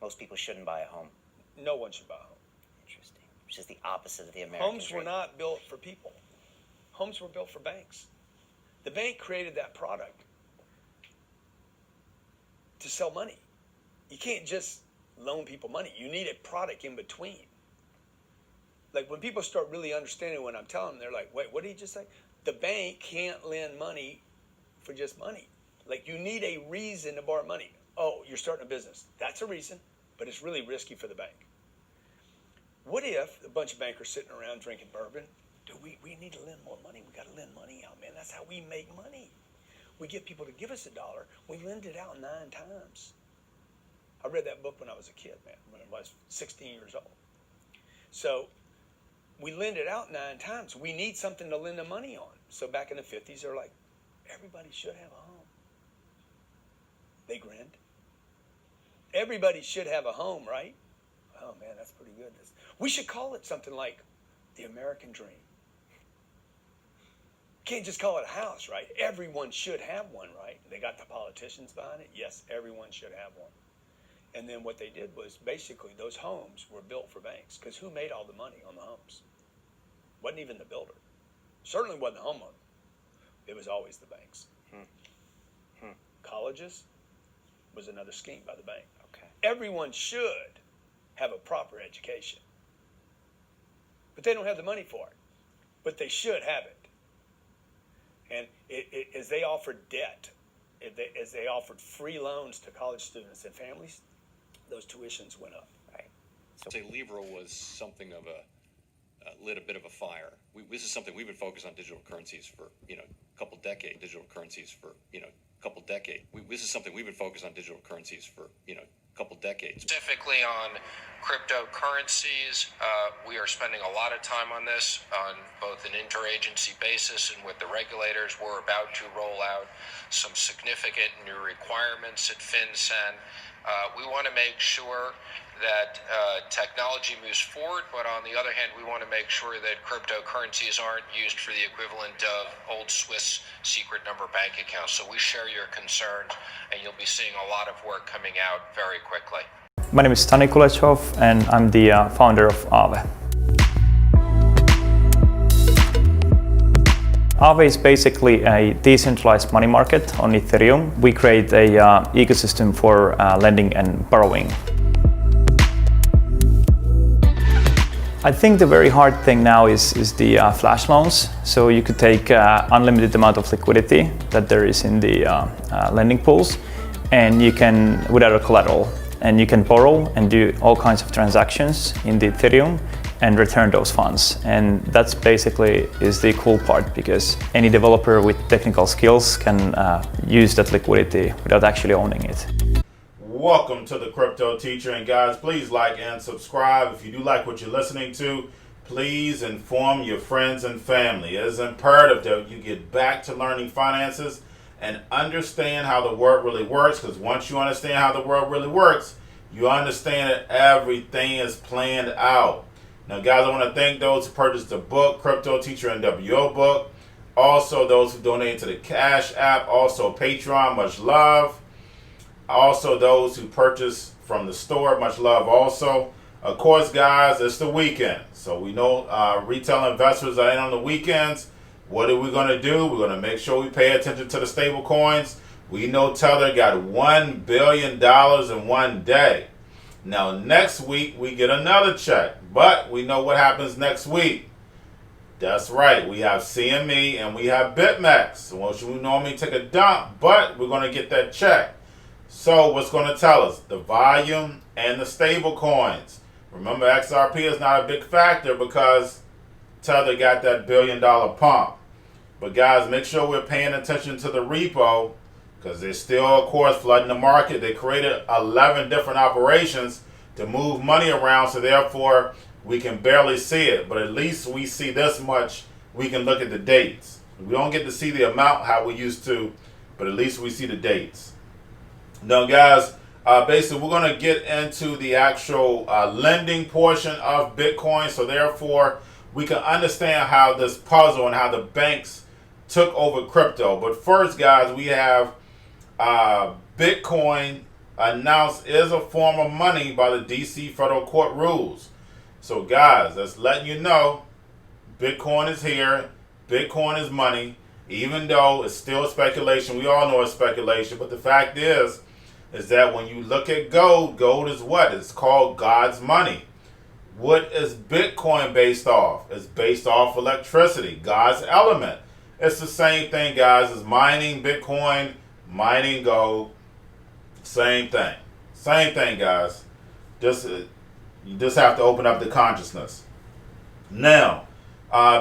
Most people shouldn't buy a home. No one should buy a home. Interesting. Which is the opposite of the American Homes dream. were not built for people. Homes were built for banks. The bank created that product to sell money. You can't just loan people money. You need a product in between. Like when people start really understanding what I'm telling them, they're like, wait, what did he just say? The bank can't lend money for just money. Like you need a reason to borrow money. Oh, you're starting a business. That's a reason, but it's really risky for the bank. What if a bunch of bankers sitting around drinking bourbon? Dude, we need to lend more money. We got to lend money out, man. That's how we make money. We get people to give us $1. We lend it out 9 times. I read that book when I was a kid, man, when I was 16 years old. So we lend it out 9 times. We need something to lend the money on. So back in the 50s, they're like, everybody should have a home. They grinned. Everybody should have a home, right? Oh, man, that's pretty good. We should call it something like the American dream. Can't just call it a house, right? Everyone should have one, right? They got the politicians behind it. Yes, everyone should have one. And then what they did was basically those homes were built for banks because who made all the money on the homes? Wasn't even the builder. Certainly wasn't the homeowner. It was always the banks. Colleges was another scheme by the bank. Okay. Everyone should have a proper education. But they don't have the money for it. But they should have it. And as they offered debt, as they offered free loans to college students and families, those tuitions went up. Right. So say Libra was something of lit a bit of a fire. This is something we've been focused on digital currencies for a couple decades. This is something we've been focused on digital currencies for couple decades. Specifically on cryptocurrencies, we are spending a lot of time on this on both an interagency basis and with the regulators. We're about to roll out some significant new requirements at FinCEN. We want to make sure that technology moves forward, but on the other hand, we want to make sure that cryptocurrencies aren't used for the equivalent of old Swiss secret number bank accounts. So we share your concerns, and you'll be seeing a lot of work coming out very quickly. My name is Tani Kulechov, and I'm the founder of Aave. Aave is basically a decentralized money market on Ethereum. We create a ecosystem for lending and borrowing. I think the very hard thing now is the flash loans. So you could take unlimited amount of liquidity that there is in the lending pools, and you can, without a collateral, and you can borrow and do all kinds of transactions in the Ethereum and return those funds. And that's basically is the cool part, because any developer with technical skills can use that liquidity without actually owning it. Welcome to the Cryptoteacher, and guys, please like and subscribe. If you do like what you're listening to, please inform your friends and family. It is imperative that you get back to learning finances and understand how the world really works, because once you understand how the world really works, you understand that everything is planned out. Now, guys, I want to thank those who purchased the book, Cryptoteacher NWO book. Also, those who donated to the Cash App, also Patreon, much love. Also, those who purchased from the store, much love also. Of course, guys, it's the weekend. So we know retail investors are in on the weekends. What are we going to do? We're going to make sure we pay attention to the stable coins. We know Tether got $1 billion in one day. Now, next week, we get another check. But we know what happens next week. That's right. We have CME and we have BitMEX, which we normally take a dump, but we're going to get that check. So what's going to tell us? The volume and the stable coins. Remember, XRP is not a big factor because Tether got that $1 billion pump. But guys, make sure we're paying attention to the repo, because they're still, of course, flooding the market. They created 11 different operations to move money around, so therefore we can barely see it. But at least we see this much. We can look at the dates. We don't get to see the amount how we used to, but at least we see the dates. Now, guys, basically, we're going to get into the actual lending portion of Bitcoin. So, therefore, we can understand how this puzzle and how the banks took over crypto. But first, guys, we have Bitcoin announced is a form of money by the DC federal court rules. So guys, that's letting you know Bitcoin is here. Bitcoin is money. Even though it's still speculation, we all know it's speculation, but the fact is that when you look at gold, gold is what? It's called God's money. What is Bitcoin based off? It's based off electricity, God's element. It's the same thing, guys, as mining Bitcoin, mining gold. Same thing. Same thing, guys. You just have to open up the consciousness. Now,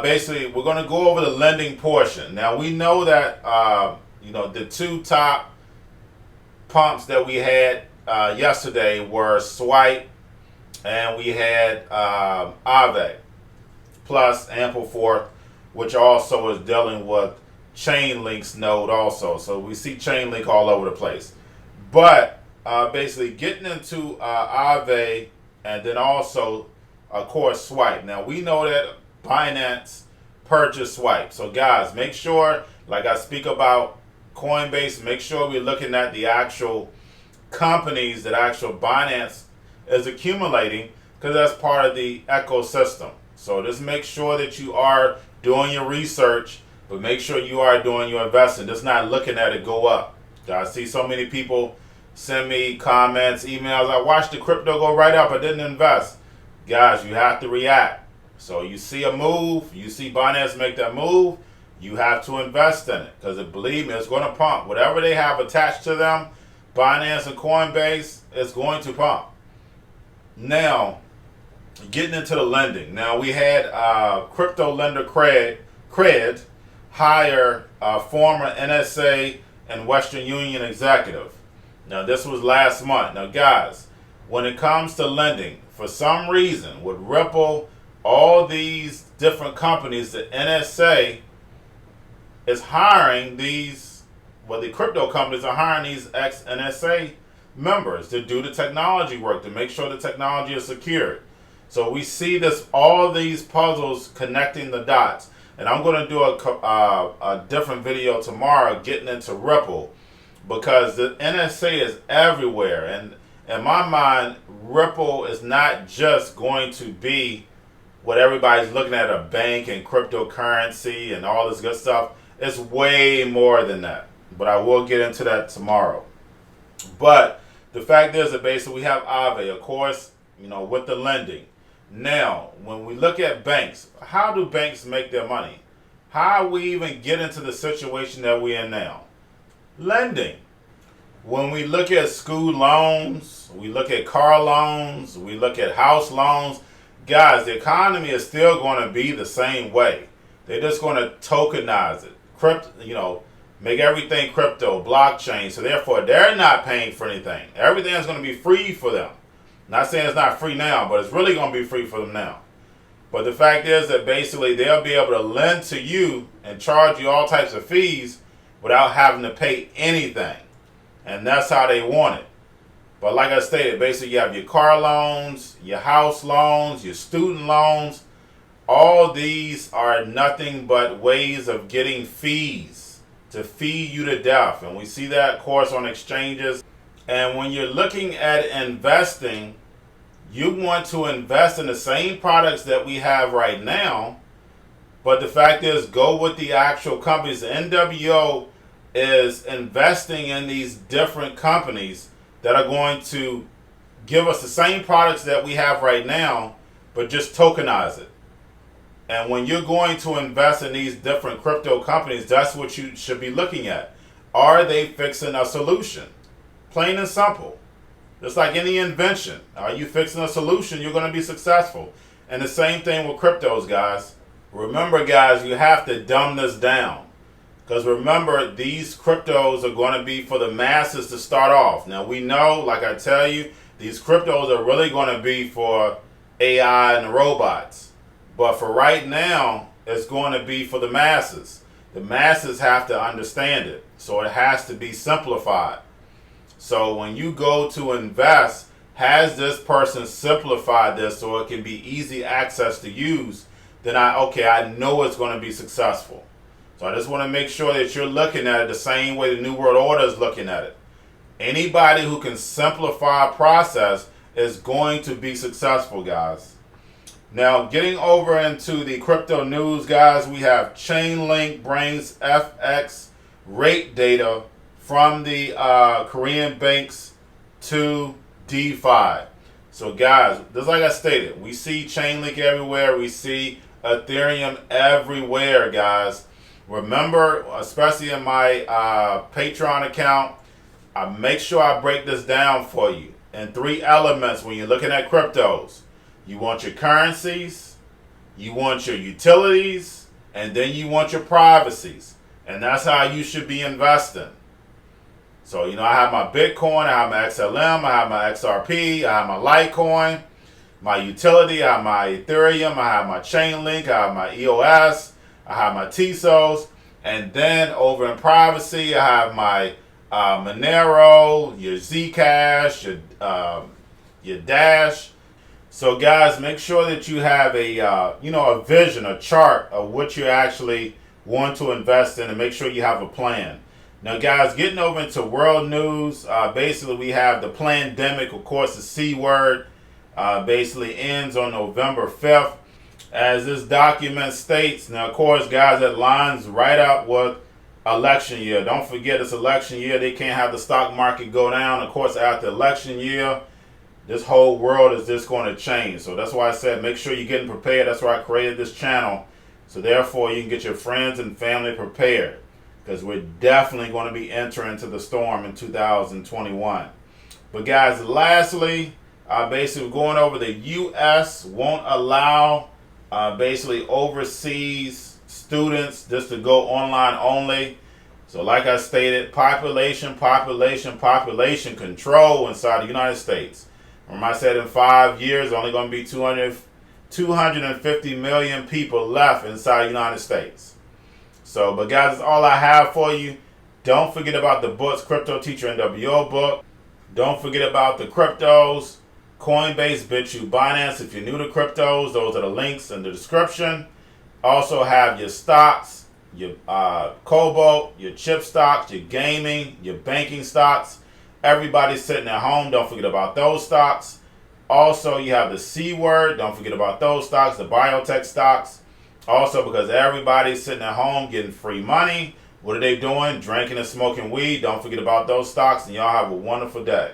basically, we're going to go over the lending portion. Now, we know that, the two top pumps that we had yesterday were Swipe and we had Aave plus Ampleforth, which also is dealing with Chainlink's node also. So we see Chainlink all over the place. But basically getting into Aave and then also, of course, Swipe. Now, we know that Binance purchased Swipe. So, guys, make sure, like I speak about Coinbase, make sure we're looking at the actual companies that actual Binance is accumulating, because that's part of the ecosystem. So just make sure that you are doing your research, but make sure you are doing your investing. Just not looking at it go up. I see so many people send me comments, emails. I watched the crypto go right up. I didn't invest. Guys, you have to react. So you see a move, you see Binance make that move, you have to invest in it, because believe me, it's going to pump. Whatever they have attached to them, Binance and Coinbase, is going to pump. Now, getting into the lending. Now, we had crypto lender Cred hire former NSA and Western Union executive. Now, this was last month. Now, guys, when it comes to lending, for some reason, with Ripple, all these different companies, the NSA is hiring these, the crypto companies are hiring these ex-NSA members to do the technology work, to make sure the technology is secured. So we see this, all these puzzles connecting the dots. And I'm going to do a different video tomorrow getting into Ripple, because the NSA is everywhere. And in my mind, Ripple is not just going to be what everybody's looking at, a bank and cryptocurrency and all this good stuff. It's way more than that. But I will get into that tomorrow. But the fact is that basically we have Aave, of course, with the lending. Now, when we look at banks, how do banks make their money? How we even get into the situation that we're in now? Lending. When we look at school loans, we look at car loans, we look at house loans, guys, the economy is still going to be the same way. They're just going to tokenize it. Make everything crypto, blockchain. So therefore, they're not paying for anything. Everything is going to be free for them. Not saying it's not free now, but it's really going to be free for them now. But the fact is that basically they'll be able to lend to you and charge you all types of fees without having to pay anything. And that's how they want it. But like I stated, basically you have your car loans, your house loans, your student loans. All these are nothing but ways of getting fees to feed you to death. And we see that, of course, on exchanges. And when you're looking at investing, you want to invest in the same products that we have right now. But the fact is, go with the actual companies. The NWO is investing in these different companies that are going to give us the same products that we have right now, but just tokenize it. And when you're going to invest in these different crypto companies, that's what you should be looking at. Are they fixing a solution? Plain and simple. Just like any invention. Are you fixing a solution? You're going to be successful. And the same thing with cryptos, guys. Remember, guys, you have to dumb this down. Because remember, these cryptos are going to be for the masses to start off. Now, we know, like I tell you, these cryptos are really going to be for AI and the robots. But for right now, it's going to be for the masses. The masses have to understand it. So it has to be simplified. So when you go to invest, has this person simplified this so it can be easy access to use? Then I know it's going to be successful. So I just want to make sure that you're looking at it the same way the New World Order is looking at it. Anybody who can simplify a process is going to be successful, guys. Now, getting over into the crypto news, guys, we have Chainlink brings FX rate data from the Korean banks to DeFi. So, guys, just like I stated, we see Chainlink everywhere. We see Ethereum everywhere, guys. Remember, especially in my Patreon account, I make sure I break this down for you in 3 elements when you're looking at cryptos. You want your currencies, you want your utilities, and then you want your privacies. And that's how you should be investing. So, you know, I have my Bitcoin, I have my XLM, I have my XRP, I have my Litecoin, my utility, I have my Ethereum, I have my Chainlink, I have my EOS, I have my TSOs, and then over in privacy, I have my Monero, your Zcash, your Dash. So guys, make sure that you have a vision, a chart of what you actually want to invest in, and make sure you have a plan. Now guys, getting over into world news, basically we have the pandemic, of course the C word, basically ends on November 5th. As this document states, now of course guys, that lines right up with election year. Don't forget it's election year. They can't have the stock market go down. Of course, after election year, this whole world is just going to change. So that's why I said make sure you're getting prepared. That's why I created this channel. So therefore, you can get your friends and family prepared, because we're definitely going to be entering into the storm in 2021. But guys, lastly, basically going over, the U.S. won't allow basically overseas students just to go online only. So like I stated, population control inside the United States. Remember I said in 5 years, only going to be 250 million people left inside the United States. So, but guys, that's all I have for you. Don't forget about the books, Cryptoteacher NWO book. Don't forget about the cryptos, Coinbase, Bitrue, Binance. If you're new to cryptos, those are the links in the description. Also have your stocks, your cobalt, your chip stocks, your gaming, your banking stocks. Everybody's sitting at home. Don't forget about those stocks. Also, you have the C word. Don't forget about those stocks, the biotech stocks. Also, because everybody's sitting at home getting free money. What are they doing? Drinking and smoking weed. Don't forget about those stocks, and y'all have a wonderful day.